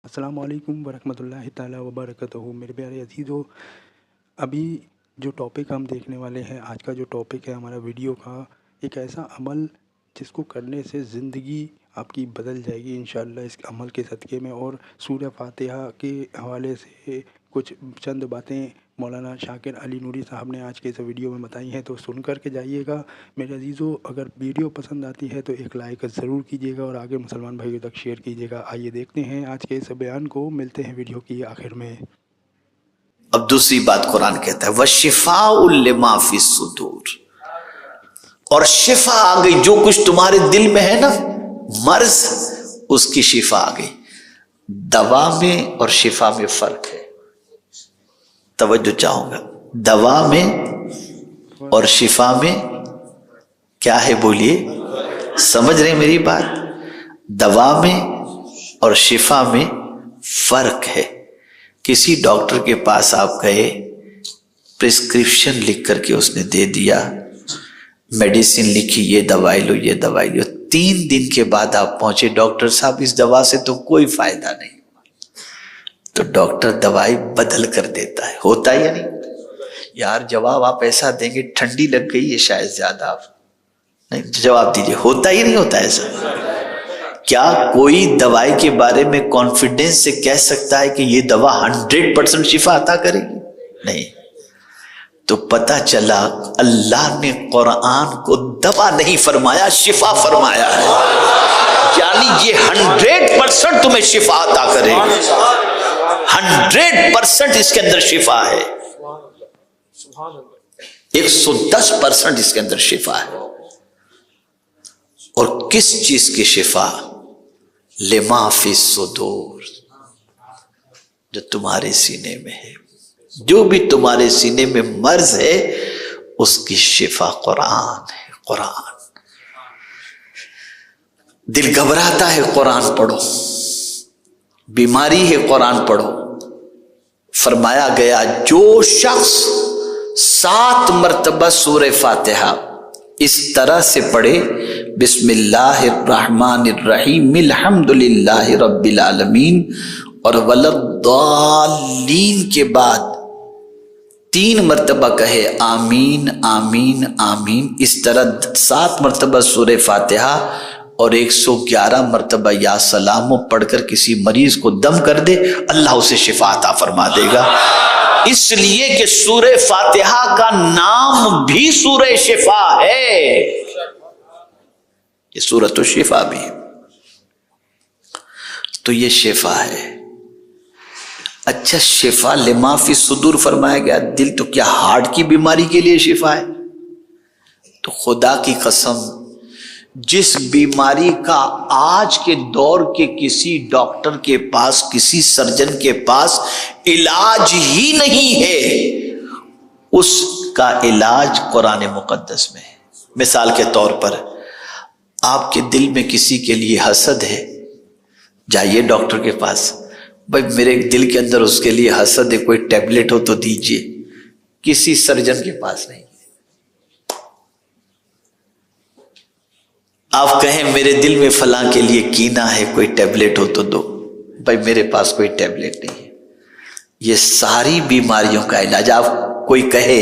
السلام علیکم ورحمۃ اللہ تعالیٰ وبرکاتہ۔ میرے پیارے عزیزو، ابھی جو ٹاپک ہم دیکھنے والے ہیں، آج کا جو ٹاپک ہے ہمارا ویڈیو کا، ایک ایسا عمل جس کو کرنے سے زندگی آپ کی بدل جائے گی انشاءاللہ اس عمل کے صدقے میں۔ اور سورہ فاتحہ کے حوالے سے کچھ چند باتیں مولانا شاکر علی نوری صاحب نے آج کے اس ویڈیو میں بتائی ہیں، تو سن کر کے جائیے گا میرے عزیزو۔ اگر ویڈیو پسند آتی ہے تو ایک لائک ضرور کیجیے گا اور آگے مسلمان بھائیوں تک شیئر کیجیے گا۔ آئیے دیکھتے ہیں آج کے اس بیان کو، ملتے ہیں ویڈیو کی آخر میں۔ اب دوسری بات قرآن کہتا ہے وَشِفَاءٌ لِمَا فِي الصُّدُورِ، اور شفا آ گئی، جو کچھ تمہارے دل میں ہے نا مرض، اس کی شفا آ گئی۔ دوا میں اور شفا میں فرق ہے، توجہ چاہوں گا۔ دوا میں اور شفا میں کیا ہے؟ بولیے، سمجھ رہے ہیں میری بات؟ دوا میں اور شفا میں فرق ہے۔ کسی ڈاکٹر کے پاس آپ گئے، پرسکرپشن لکھ کر کے اس نے دے دیا، میڈیسن لکھی، یہ دوائی لو، یہ دوائی لو۔ 3 دن کے بعد آپ پہنچے، ڈاکٹر صاحب اس دوا سے تو کوئی فائدہ نہیں، تو ڈاکٹر دوائی بدل کر دیتا ہے۔ ہوتا ہے یا نہیں؟ یار جواب آپ ایسا دیں گے ٹھنڈی لگ گئی ہے شاید زیادہ، آپ نہیں جواب دیجئے، ہوتا ہی نہیں ہوتا ایسا؟ کیا کوئی دوائی کے بارے میں کانفیڈنس سے کہہ سکتا ہے کہ یہ دوا 100% شفا عطا کرے گی؟ نہیں۔ تو پتہ چلا اللہ نے قرآن کو دوا نہیں فرمایا، شفا فرمایا ہے، یعنی یہ 100% تمہیں شفا عطا کرے گی، 100% اس کے اندر شفا ہے، 110% اس کے اندر شفا ہے۔ اور کس چیز کی شفا؟ لما فی الصدور، جو تمہارے سینے میں ہے، جو بھی تمہارے سینے میں مرض ہے اس کی شفا قرآن ہے۔ قرآن، دل گھبراتا ہے قرآن پڑھو، بیماری ہے قرآن پڑھو۔ فرمایا گیا جو شخص 7 مرتبہ سورہ فاتحہ اس طرح سے پڑھے، بسم اللہ الرحمن الرحیم الحمدللہ رب العالمین اور وللضالین کے بعد 3 مرتبہ کہے آمین آمین آمین، اس طرح 7 مرتبہ سورہ فاتحہ اور 111 مرتبہ یا سلام پڑھ کر کسی مریض کو دم کر دے، اللہ اسے شفا عطا فرما دے گا۔ اس لیے کہ سورہ فاتحہ کا نام بھی سورہ شفا ہے، یہ سورۃ الشفا بھی ہے، تو یہ شفا ہے۔ اچھا، شفا لما فی الصدور فرمایا گیا، دل تو کیا ہارٹ کی بیماری کے لیے شفا ہے؟ تو خدا کی قسم، جس بیماری کا آج کے دور کے کسی ڈاکٹر کے پاس، کسی سرجن کے پاس علاج ہی نہیں ہے، اس کا علاج قرآن مقدس میں ہے۔ مثال کے طور پر آپ کے دل میں کسی کے لیے حسد ہے، جائیے ڈاکٹر کے پاس، بھائی میرے دل کے اندر اس کے لیے حسد ہے، کوئی ٹیبلٹ ہو تو دیجئے۔ کسی سرجن کے پاس نہیں۔ آپ کہیں میرے دل میں فلاں کے لیے کینہ ہے، کوئی ٹیبلٹ ہو تو دو، بھائی میرے پاس کوئی ٹیبلٹ نہیں ہے۔ یہ ساری بیماریوں کا علاج، آپ کوئی کہے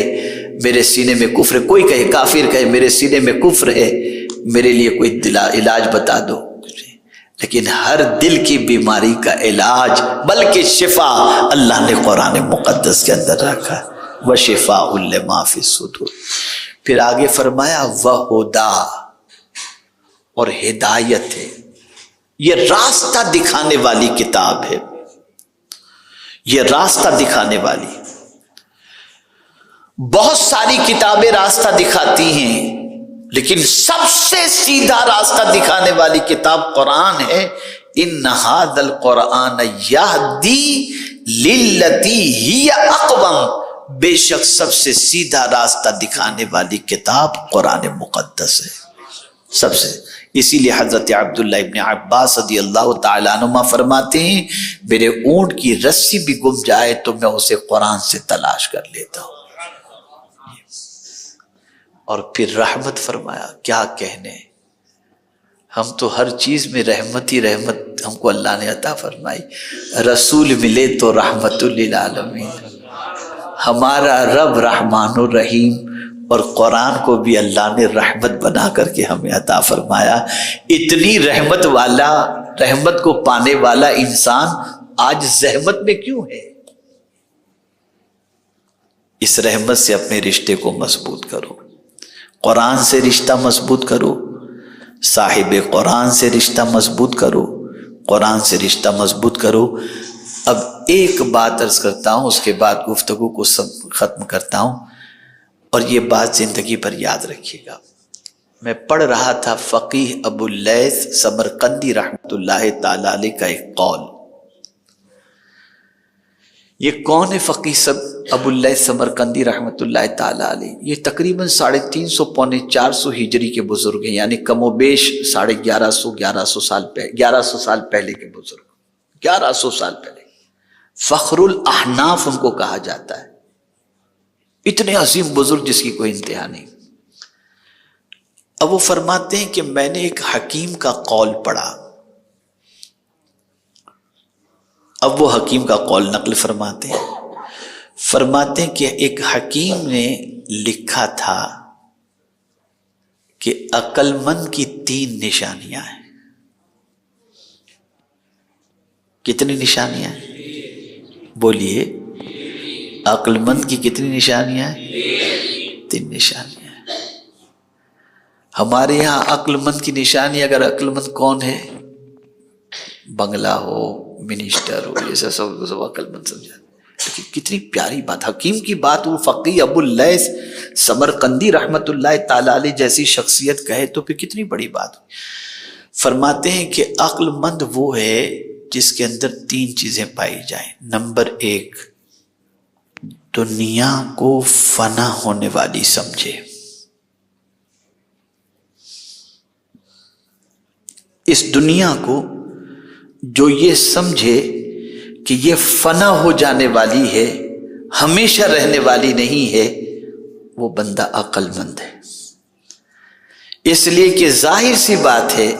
میرے سینے میں کفر ہے، کوئی کہے کافر کہے میرے سینے میں کفر ہے، میرے لیے کوئی علاج بتا دو، لیکن ہر دل کی بیماری کا علاج بلکہ شفا اللہ نے قرآن مقدس کے اندر رکھا ہے، وَشِفَاءٌ لِمَا فِي الصُّدُورِ۔ پھر آگے فرمایا وَہُدًى، اور ہدایت ہے، یہ راستہ دکھانے والی کتاب ہے، یہ راستہ دکھانے والی۔ بہت ساری کتابیں راستہ دکھاتی ہیں، لیکن سب سے سیدھا راستہ دکھانے والی کتاب قرآن ہے۔ ان ھذا القرآن یہدی للتی ہی اقوم، بے شک سب سے سیدھا راستہ دکھانے والی کتاب قرآن مقدس ہے، سب سے۔ اسی لیے حضرت عبداللہ ابن عباس رضی اللہ تعالیٰ عنہما فرماتے ہیں میرے اونٹ کی رسی بھی گم جائے تو میں اسے قرآن سے تلاش کر لیتا ہوں۔ اور پھر رحمت فرمایا، کیا کہنے، ہم تو ہر چیز میں رحمت ہی رحمت ہم کو اللہ نے عطا فرمائی. رسول ملے تو رحمت للعالمین. ہمارا رب رحمان الرحیم، اور قرآن کو بھی اللہ نے رحمت بنا کر کے ہمیں عطا فرمایا. اتنی رحمت والا، رحمت کو پانے والا انسان آج زحمت میں کیوں ہے؟ اس رحمت سے اپنے رشتے کو مضبوط کرو، قرآن سے رشتہ مضبوط کرو، صاحب قرآن سے رشتہ مضبوط کرو، قرآن سے رشتہ مضبوط کرو. اب ایک بات عرض کرتا ہوں، اس کے بعد گفتگو کو ختم کرتا ہوں، اور یہ بات زندگی پر یاد رکھیے گا. میں پڑھ رہا تھا فقیہ ابو اللیث سمرقندی رحمۃ اللہ تعالی علیہ کا ایک قول. یہ کون ہے فقیہ ابو اللیث سمرقندی رحمۃ اللہ تعالی علیہ؟ یہ تقریباً 350 پونے 400 ہجری کے بزرگ ہیں، یعنی کم و بیش 1150 سال پہلے کے بزرگ، 1100 سال پہلے. فخر الاحناف ان کو کہا جاتا ہے. اتنے عظیم بزرگ جس کی کوئی انتہا نہیں. اب وہ فرماتے ہیں کہ میں نے ایک حکیم کا قول پڑھا. اب وہ حکیم کا قول نقل فرماتے ہیں کہ ایک حکیم نے لکھا تھا کہ عقل مند کی 3 نشانیاں ہیں. کتنی نشانیاں ہیں؟ بولیے. عقل مند کی کتنی نشانیاں ہیں؟ 3 نشانیاں ہیں. ہمارے یہاں عقل مند کی نشانی، اگر عقل مند کون ہے، بنگلہ ہو، منسٹر ہو، یہ سب عقل مند سمجھا. لیکن کتنی پیاری بات، حکیم کی بات وہ فقیہ ابو اللیث سمرقندی رحمت اللہ تعالی علیہ جیسی شخصیت کہے تو پھر کتنی بڑی بات. فرماتے ہیں کہ عقل مند وہ ہے جس کے اندر 3 چیزیں پائی جائیں. نمبر 1، دنیا کو فنا ہونے والی سمجھے. اس دنیا کو جو یہ سمجھے کہ یہ فنا ہو جانے والی ہے، ہمیشہ رہنے والی نہیں ہے، وہ بندہ عقل مند ہے. اس لیے کہ ظاہر سی بات ہے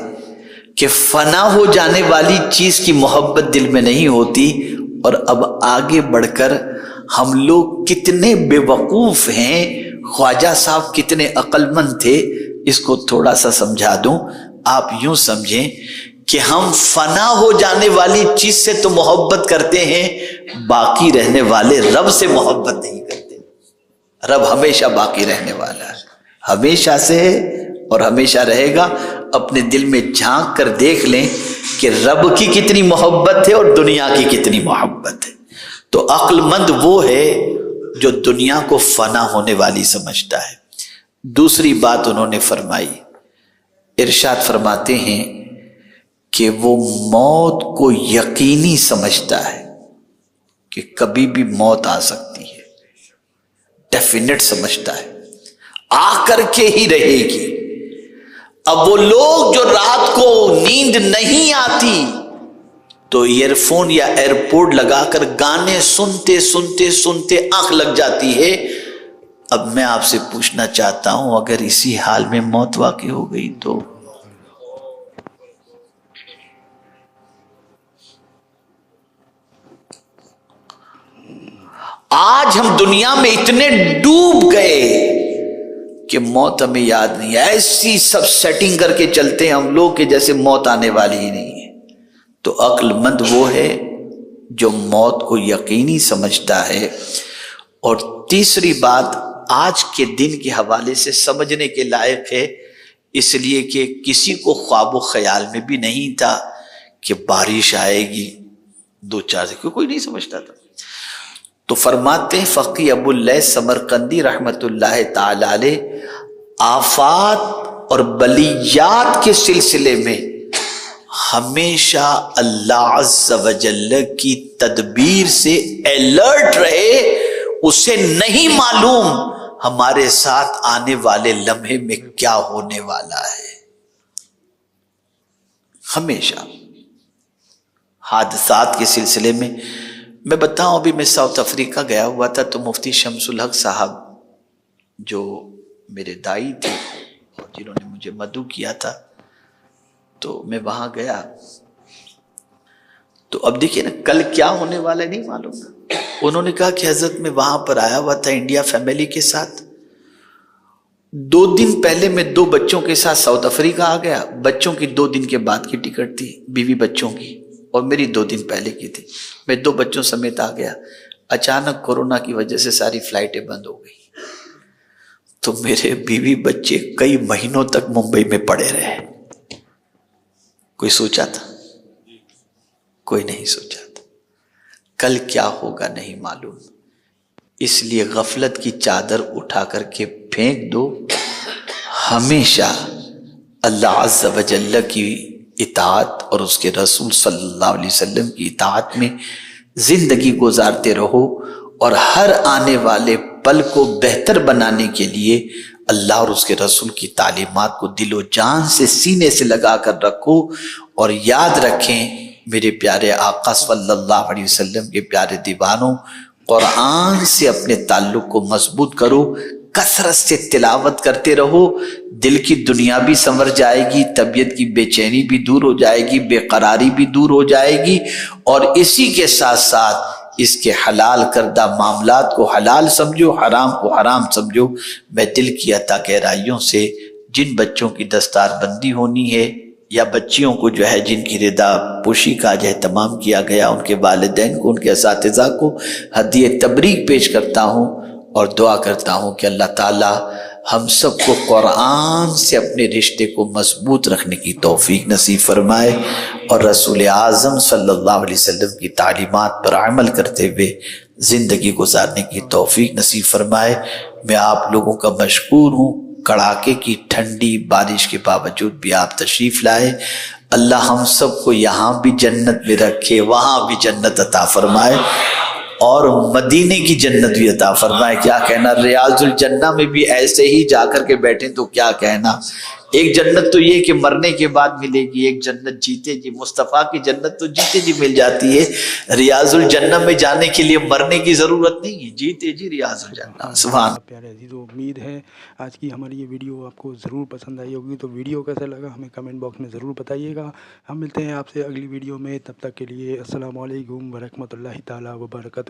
کہ فنا ہو جانے والی چیز کی محبت دل میں نہیں ہوتی. اور اب آگے بڑھ کر ہم لوگ کتنے بے وقوف ہیں، خواجہ صاحب کتنے عقل مند تھے. اس کو تھوڑا سا سمجھا دوں. آپ یوں سمجھیں کہ ہم فنا ہو جانے والی چیز سے تو محبت کرتے ہیں، باقی رہنے والے رب سے محبت نہیں کرتے. رب ہمیشہ باقی رہنے والا ہے، ہمیشہ سے ہے اور ہمیشہ رہے گا. اپنے دل میں جھانک کر دیکھ لیں کہ رب کی کتنی محبت ہے اور دنیا کی کتنی محبت ہے. تو عقل مند وہ ہے جو دنیا کو فنا ہونے والی سمجھتا ہے. دوسری بات انہوں نے فرمائی، ارشاد فرماتے ہیں کہ وہ موت کو یقینی سمجھتا ہے کہ کبھی بھی موت آ سکتی ہے، ڈیفینیٹ سمجھتا ہے، آ کر کے ہی رہے گی. اب وہ لوگ جو رات کو نیند نہیں آتی تو ایئر فون یا ایئرپورٹ لگا کر گانے سنتے سنتے سنتے آنکھ لگ جاتی ہے. اب میں آپ سے پوچھنا چاہتا ہوں، اگر اسی حال میں موت واقع ہو گئی تو آج ہم دنیا میں اتنے ڈوب گئے کہ موت ہمیں یاد نہیں. ایسی سب سیٹنگ کر کے چلتے ہیں ہم لوگ کہ جیسے موت آنے والی ہی نہیں ہے. تو عقل مند وہ ہے جو موت کو یقینی سمجھتا ہے. اور تیسری بات آج کے دن کے حوالے سے سمجھنے کے لائق ہے، اس لیے کہ کسی کو خواب و خیال میں بھی نہیں تھا کہ بارش آئے گی 2-4 سے، کوئی نہیں سمجھتا تھا. تو فرماتے ہیں فقیہ ابو اللیث سمرقندی رحمت اللہ تعالی علیہ، آفات اور بلیات کے سلسلے میں ہمیشہ اللہ عز و جل کی تدبیر سے الرٹ رہے. اسے نہیں معلوم ہمارے ساتھ آنے والے لمحے میں کیا ہونے والا ہے. ہمیشہ حادثات کے سلسلے میں میں بتاؤں، ابھی میں ساؤتھ افریقہ گیا ہوا تھا تو مفتی شمس الحق صاحب جو میرے دائی تھے اور جنہوں نے مجھے مدعو کیا تھا، تو میں وہاں گیا تو اب دیکھیے نا کل کیا ہونے والا ہے نہیں معلوم. انہوں نے کہا کہ حضرت میں وہاں پر آیا ہوا تھا انڈیا فیملی کے ساتھ, 2 دن پہلے میں 2 بچوں کے ساتھ ساؤتھ افریقہ آ گیا. بچوں کی 2 دن کے بعد کی ٹکٹ تھی, بیوی بچوں کی, اور میری 2 دن پہلے کی تھی. میں 2 بچوں سمیت آ گیا. اچانک کورونا کی وجہ سے ساری فلائٹیں بند ہو گئی, تو میرے بیوی بچے کئی مہینوں تک ممبئی میں پڑے رہے. کوئی سوچا تھا؟ کوئی نہیں سوچا تھا. کل کیا ہوگا نہیں معلوم, اس لیے غفلت کی چادر اٹھا کر کے پھینک دو. ہمیشہ اللہ عز و جل کی اطاعت اور اس کے رسول صلی اللہ علیہ وسلم کی اطاعت میں زندگی گزارتے رہو, اور ہر آنے والے پل کو بہتر بنانے کے لیے اللہ اور اس کے رسول کی تعلیمات کو دل و جان سے سینے سے لگا کر رکھو. اور یاد رکھیں میرے پیارے آقا صلی اللہ علیہ وسلم کے پیارے دیوانوں, قرآن سے اپنے تعلق کو مضبوط کرو, کثرت سے تلاوت کرتے رہو. دل کی دنیا بھی سنور جائے گی, طبیعت کی بے چینی بھی دور ہو جائے گی, بے قراری بھی دور ہو جائے گی, اور اسی کے ساتھ ساتھ اس کے حلال کردہ معاملات کو حلال سمجھو, حرام کو حرام سمجھو. میں دل کی عطا گہرائیوں سے جن بچوں کی دستار بندی ہونی ہے یا بچیوں کو جو ہے جن کی رضا پوشی کا جو اہتمام کیا گیا, ان کے والدین کو, ان کے اساتذہ کو ہدیہ تبریک پیش کرتا ہوں, اور دعا کرتا ہوں کہ اللہ تعالی ہم سب کو قرآن سے اپنے رشتے کو مضبوط رکھنے کی توفیق نصیب فرمائے, اور رسول اعظم صلی اللہ علیہ وسلم کی تعلیمات پر عمل کرتے ہوئے زندگی گزارنے کی توفیق نصیب فرمائے. میں آپ لوگوں کا مشکور ہوں, کڑاکے کی ٹھنڈی بارش کے باوجود بھی آپ تشریف لائے. اللہ ہم سب کو یہاں بھی جنت میں رکھے, وہاں بھی جنت عطا فرمائے, اور مدینے کی جنت بھی عطا فرمائے. کیا کہنا, ریاض الجنہ میں بھی ایسے ہی جا کر کے بیٹھیں تو کیا کہنا. ایک جنت تو یہ کہ مرنے کے بعد ملے گی, ایک جنت جیتے جی, مصطفیٰ کی جنت تو جیتے جی مل جاتی ہے. ریاض الجنہ میں جانے کے لیے مرنے کی ضرورت نہیں ہے, جیتے جی ریاض الجنہ. سبحان. پیارے عزیزو, امید ہے آج کی ہماری یہ ویڈیو آپ کو ضرور پسند آئی ہوگی. تو ویڈیو کیسا لگا ہمیں کمنٹ باکس میں ضرور بتائیے گا. ہم ملتے ہیں آپ سے اگلی ویڈیو میں, تب تک کے لیے السلام علیکم ورحمۃ اللہ تعالیٰ وبرکاتہ.